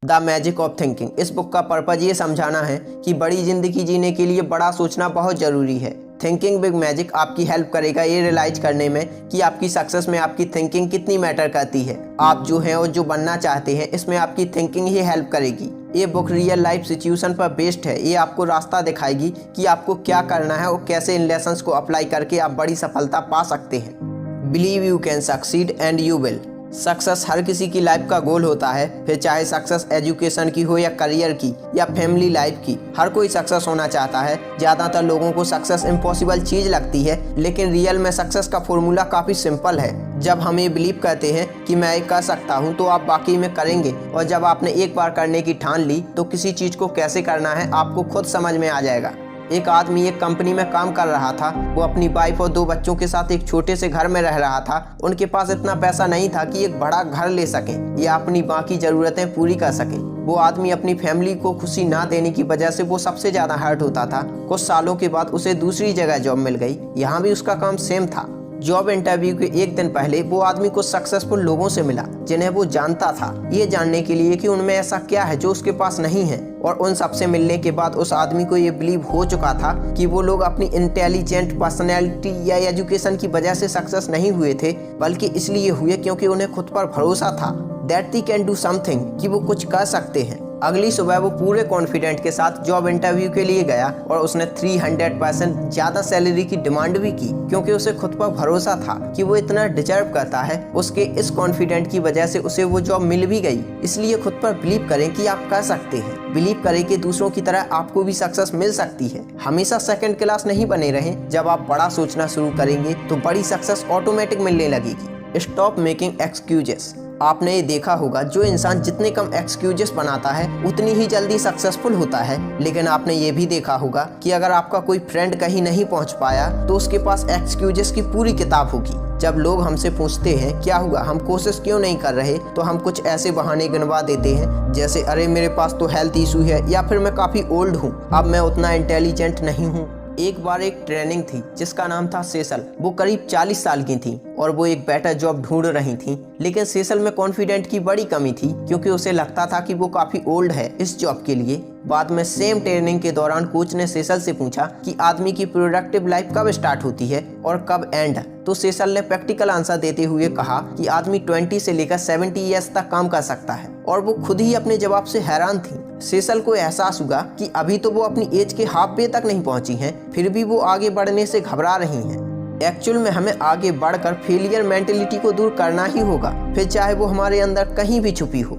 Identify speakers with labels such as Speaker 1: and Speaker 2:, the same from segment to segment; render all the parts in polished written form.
Speaker 1: The magic of thinking. इस book का purpose ये समझाना है कि बड़ी जिंदगी जीने के लिए बड़ा सोचना बहुत ज़रूरी है। थिंकिंग बिग मैजिक आपकी हेल्प करेगा ये रियलाइज करने में कि आपकी सक्सेस में आपकी थिंकिंग कितनी मैटर करती है। आप जो हैं और जो बनना चाहते हैं इसमें आपकी थिंकिंग ही हेल्प करेगी। ये बुक रियल लाइफ सिचुएशन पर बेस्ड है। ये आपको रास्ता दिखाएगी कि आपको क्या करना है और कैसे इन लेसन्स को अप्लाई करके आप बड़ी सफलता पा सकते हैं। Believe you can succeed and you will. Success हर किसी की लाइफ का गोल होता है, फिर चाहे सक्सेस एजुकेशन की हो या करियर की या फैमिली लाइफ की। हर कोई सक्सेस होना चाहता है। ज़्यादातर लोगों को सक्सेस इम्पॉसिबल चीज़ लगती है, लेकिन रियल में सक्सेस का फॉर्मूला काफ़ी सिंपल है। जब हम ये बिलीव करते हैं कि मैं ये कर सकता हूँ तो आप बाकी में करेंगे, और जब आपने एक बार करने की ठान ली तो किसी चीज़ को कैसे करना है आपको खुद समझ में आ जाएगा। एक आदमी एक कंपनी में काम कर रहा था। वो अपनी वाइफ और 2 बच्चों के साथ एक छोटे से घर में रह रहा था। उनके पास इतना पैसा नहीं था कि एक बड़ा घर ले सकें या अपनी बाकी ज़रूरतें पूरी कर सकें। वो आदमी अपनी फैमिली को खुशी ना देने की वजह से वो सबसे ज़्यादा हर्ट होता था। कुछ सालों के बाद उसे दूसरी जगह जॉब मिल गई। यहाँ भी उसका काम सेम था। जॉब इंटरव्यू के एक दिन पहले वो आदमी कुछ सक्सेसफुल लोगों से मिला जिन्हें वो जानता था, ये जानने के लिए कि उनमें ऐसा क्या है जो उसके पास नहीं है। और उन सबसे मिलने के बाद उस आदमी को ये बिलीव हो चुका था कि वो लोग अपनी इंटेलिजेंट पर्सनैलिटी या एजुकेशन की वजह से सक्सेस नहीं हुए थे, बल्कि इसलिए हुए क्योंकि उन्हें खुद पर भरोसा था that they can do something, कि वो कुछ कर सकते हैं। अगली सुबह वो पूरे कॉन्फिडेंट के साथ जॉब इंटरव्यू के लिए गया और उसने 300% ज़्यादा सैलरी की डिमांड भी की, क्योंकि उसे खुद पर भरोसा था कि वो इतना डिजर्व करता है। उसके इस कॉन्फिडेंट की वजह से उसे वो जॉब मिल भी गई। इसलिए खुद पर बिलीव करें कि आप कर सकते हैं। बिलीव करें कि दूसरों की तरह आपको भी सक्सेस मिल सकती है। हमेशा सेकंड क्लास नहीं बने रहें। जब आप बड़ा सोचना शुरू करेंगे तो बड़ी सक्सेस ऑटोमेटिक मिलने लगेगी। Stop making excuses. आपने ये देखा होगा, जो इंसान जितने कम एक्सक्यूजेस बनाता है उतनी ही जल्दी सक्सेसफुल होता है। लेकिन आपने ये भी देखा होगा कि अगर आपका कोई फ्रेंड कहीं नहीं पहुंच पाया तो उसके पास एक्सक्यूजेस की पूरी किताब होगी। जब लोग हमसे पूछते हैं क्या हुआ, हम कोशिश क्यों नहीं कर रहे, तो हम कुछ ऐसे बहाने गिनवा देते हैं जैसे अरे मेरे पास तो हेल्थ इशू है, या फिर मैं काफ़ी ओल्ड हूँ, अब मैं उतना इंटेलिजेंट नहीं हूँ। एक बार एक ट्रेनिंग थी जिसका नाम था सेसल। वो करीब 40 साल की थी और वो एक बेटर जॉब ढूंढ रही थी। लेकिन सेसल में कॉन्फिडेंट की बड़ी कमी थी, क्योंकि उसे लगता था कि वो काफ़ी ओल्ड है इस जॉब के लिए। बाद में सेम ट्रेनिंग के दौरान कोच ने सेसल से पूछा कि आदमी की प्रोडक्टिव लाइफ कब स्टार्ट होती है और कब एंड। तो सेसल ने प्रैक्टिकल आंसर देते हुए कहा कि आदमी 20 से लेकर 70 ईयर्स तक काम कर सकता है। और वो खुद ही अपने जवाब से हैरान थी। सेसल को एहसास हुआ कि अभी तो वो अपनी एज के हाफ वे तक नहीं पहुंची हैं, फिर भी वो आगे बढ़ने से घबरा रही हैं। एक्चुअल में हमें आगे बढ़कर फेलियर मेंटेलिटी को दूर करना ही होगा, फिर चाहे वो हमारे अंदर कहीं भी छुपी हो।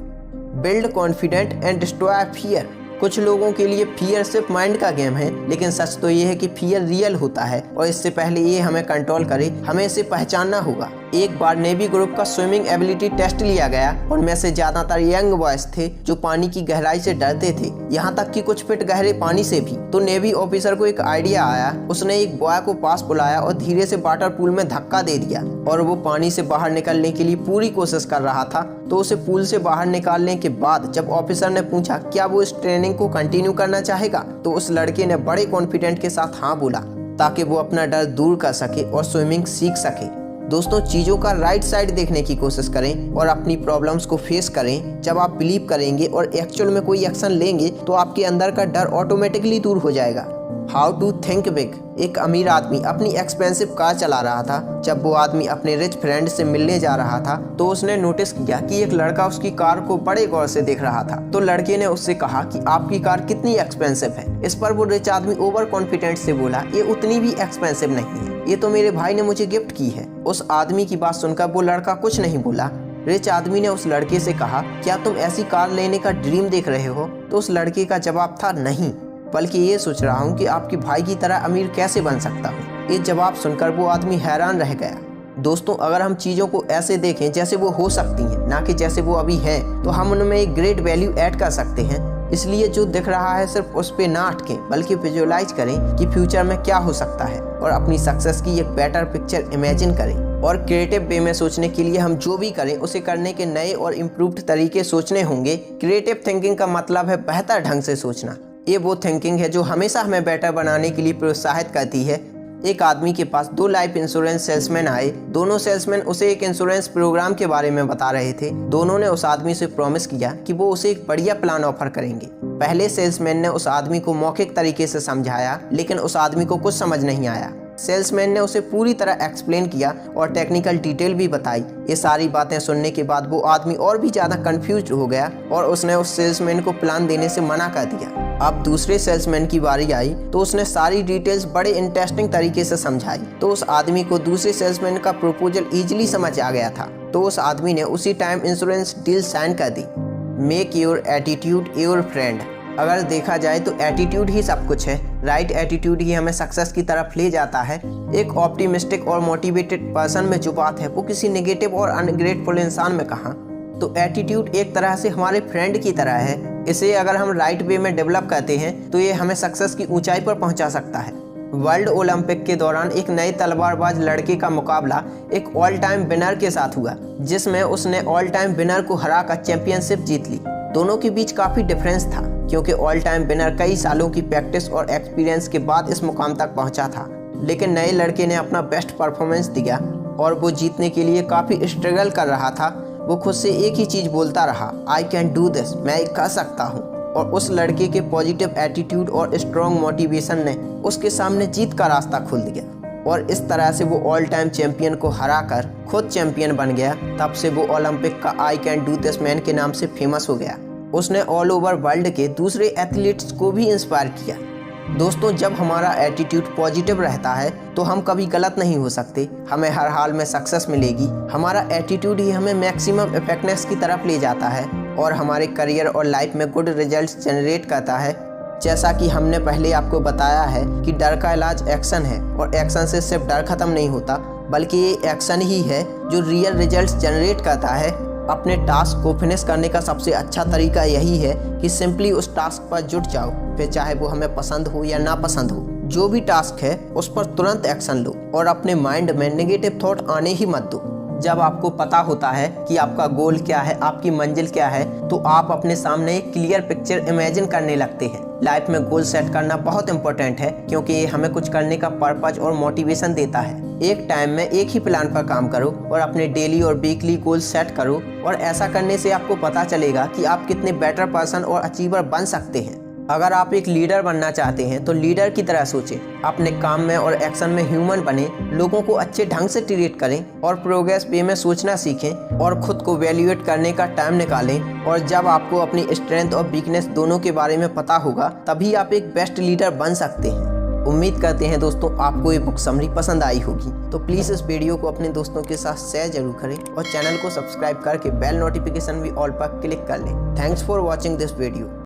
Speaker 1: Build confident and destroy fear. कुछ लोगों के लिए फियर सिर्फ माइंड का गेम है, लेकिन सच तो ये है कि फियर रियल होता है, और इससे पहले ये हमें कंट्रोल करे हमें इसे पहचानना होगा। एक बार नेवी ग्रुप का स्विमिंग एबिलिटी टेस्ट लिया गया। उनमें से ज्यादातर यंग बॉयज थे जो पानी की गहराई से डरते थे, यहाँ तक कि कुछ फीट गहरे पानी से भी। तो नेवी ऑफिसर को एक आइडिया आया। उसने एक बॉय को पास बुलाया और धीरे से वाटर पूल में धक्का दे दिया, और वो पानी से बाहर निकलने के लिए पूरी कोशिश कर रहा था। तो उसे पूल से बाहर निकालने के बाद जब ऑफिसर ने पूछा क्या वो इस ट्रेनिंग को कंटिन्यू करना चाहेगा, तो उस लड़के ने बड़े कॉन्फिडेंट के साथ हाँ बोला, ताकि वो अपना डर दूर कर सके और स्विमिंग सीख सके। दोस्तों, चीज़ों का राइट साइड देखने की कोशिश करें और अपनी प्रॉब्लम्स को फेस करें। जब आप बिलीव करेंगे और एक्चुअल में कोई एक्शन लेंगे तो आपके अंदर का डर ऑटोमेटिकली दूर हो जाएगा। How to think big. एक अमीर आदमी अपनी एक्सपेंसिव कार चला रहा था। जब वो आदमी अपने रिच फ्रेंड से मिलने जा रहा था तो उसने नोटिस किया कि एक लड़का उसकी कार को बड़े गौर से देख रहा था। तो लड़के ने उससे कहा कि आपकी कार कितनी एक्सपेंसिव है। इस पर वो रिच आदमी ओवर कॉन्फिडेंट से बोला, ये उतनी भी एक्सपेंसिव नहीं है, ये तो मेरे भाई ने मुझे गिफ्ट की है। उस आदमी की बात सुनकर वो लड़का कुछ नहीं बोला। रिच आदमी ने उस लड़के से कहा, क्या तुम ऐसी कार लेने का ड्रीम देख रहे हो? तो उस लड़के का जवाब था, नहीं, बल्कि ये सोच रहा हूँ कि आपके भाई की तरह अमीर कैसे बन सकता हूँ। ये जवाब सुनकर वो आदमी हैरान रह गया। दोस्तों, अगर हम चीज़ों को ऐसे देखें जैसे वो हो सकती हैं, ना कि जैसे वो अभी हैं, तो हम उनमें एक ग्रेट वैल्यू ऐड कर सकते हैं। इसलिए जो दिख रहा है सिर्फ उस पे ना अटकें, बल्कि विजुअलाइज करें कि फ्यूचर में क्या हो सकता है, और अपनी सक्सेस की एक बेटर पिक्चर इमेजिन करें। और क्रिएटिव वे में सोचने के लिए हम जो भी करें उसे करने के नए और इम्प्रूव्ड तरीके सोचने होंगे। क्रिएटिव थिंकिंग का मतलब है बेहतर ढंग से सोचना। ये वो थिंकिंग है जो हमेशा हमें बेटर बनाने के लिए प्रोत्साहित करती है। एक आदमी के पास 2 लाइफ इंश्योरेंस सेल्समैन आए। दोनों सेल्समैन उसे एक इंश्योरेंस प्रोग्राम के बारे में बता रहे थे। दोनों ने उस आदमी से प्रॉमिस किया कि वो उसे एक बढ़िया प्लान ऑफर करेंगे। पहले सेल्समैन ने उस आदमी को मौखिक तरीके से समझाया, लेकिन उस आदमी को कुछ समझ नहीं आया। सेल्समैन ने उसे पूरी तरह एक्सप्लेन किया और टेक्निकल डिटेल भी बताई। ये सारी बातें सुनने के बाद वो आदमी और भी ज़्यादा कंफ्यूज हो गया और उसने उस सेल्समैन को प्लान देने से मना कर दिया। अब दूसरे सेल्समैन की बारी आई तो उसने सारी डिटेल्स बड़े इंटरेस्टिंग तरीके से समझाई। तो उस आदमी को दूसरे सेल्समैन का प्रपोजल इजीली समझ आ गया था। तो उस आदमी ने उसी टाइम इंश्योरेंस डील साइन कर दी। Make your attitude your friend. अगर देखा जाए तो एटीट्यूड ही सब कुछ है। राइट एटीट्यूड ही हमें सक्सेस की तरफ ले जाता है। एक ऑप्टिमिस्टिक और मोटिवेटेड पर्सन में जो बात है वो किसी नेगेटिव और अनग्रेटफुल इंसान में कहाँ। तो एटीट्यूड एक तरह से हमारे फ्रेंड की तरह है। इसे अगर हम राइट वे में डेवलप करते हैं तो ये हमें सक्सेस की ऊंचाई पर पहुंचा सकता है। वर्ल्ड ओलंपिक के दौरान एक नए तलवारबाज लड़के का मुकाबला एक ऑल टाइम विनर के साथ हुआ, जिसमें उसने ऑल टाइम विनर को हराकर चैंपियनशिप जीत ली। दोनों के बीच काफ़ी डिफरेंस था, क्योंकि ऑल टाइम विनर कई सालों की प्रैक्टिस और एक्सपीरियंस के बाद इस मुकाम तक पहुंचा था, लेकिन नए लड़के ने अपना बेस्ट परफॉर्मेंस दिया और वो जीतने के लिए काफ़ी स्ट्रगल कर रहा था। वो खुद से एक ही चीज़ बोलता रहा, आई कैन डू दिस, मैं कर सकता हूँ। और उस लड़के के पॉजिटिव एटीट्यूड और स्ट्रॉन्ग मोटिवेशन ने उसके सामने जीत का रास्ता खोल दिया और इस तरह से वो ऑल टाइम चैंपियन को हराकर खुद चैंपियन बन गया। तब से वो ओलंपिक का I can do this man के नाम से फेमस हो गया। उसने ऑल ओवर वर्ल्ड के दूसरे एथलीट्स को भी इंस्पायर किया। दोस्तों, जब हमारा एटीट्यूड पॉजिटिव रहता है तो हम कभी गलत नहीं हो सकते। हमें हर हाल में सक्सेस मिलेगी। हमारा एटीट्यूड ही हमें मैक्सिमम इफेक्टिवनेस की तरफ ले जाता है और हमारे करियर और लाइफ में गुड रिजल्ट्स जनरेट करता है। जैसा कि हमने पहले आपको बताया है कि डर का इलाज एक्शन है और एक्शन से सिर्फ डर खत्म नहीं होता, बल्कि ये एक्शन ही है जो रियल रिजल्ट्स जनरेट करता है। अपने टास्क को फिनिश करने का सबसे अच्छा तरीका यही है कि सिंपली उस टास्क पर जुट जाओ, फिर चाहे वो हमें पसंद हो या ना पसंद हो। जो भी टास्क है उस पर तुरंत एक्शन लो और अपने माइंड में नेगेटिव थॉट आने ही मत दो। जब आपको पता होता है कि आपका गोल क्या है, आपकी मंजिल क्या है, तो आप अपने सामने एक क्लियर पिक्चर इमेजिन करने लगते हैं। लाइफ में गोल सेट करना बहुत इंपॉर्टेंट है, क्योंकि ये हमें कुछ करने का पर्पज और मोटिवेशन देता है। एक टाइम में एक ही प्लान पर काम करो और अपने डेली और वीकली गोल सेट करो, और ऐसा करने से आपको पता चलेगा कि आप कितने बेटर पर्सन और अचीवर बन सकते हैं। अगर आप एक लीडर बनना चाहते हैं तो लीडर की तरह सोचें, अपने काम में और एक्शन में ह्यूमन बने, लोगों को अच्छे ढंग से ट्रीट करें और प्रोग्रेस वे में सोचना सीखें और खुद को वैल्यूएट करने का टाइम निकालें। और जब आपको अपनी स्ट्रेंथ और वीकनेस दोनों के बारे में पता होगा, तभी आप एक बेस्ट लीडर बन सकते हैं। उम्मीद करते हैं दोस्तों आपको ये बुक समरी पसंद आई होगी। तो प्लीज़ इस वीडियो को अपने दोस्तों के साथ शेयर जरूर करें और चैनल को सब्सक्राइब करके बेल नोटिफिकेशन भी ऑल पर क्लिक कर लें। Thanks for watching this video.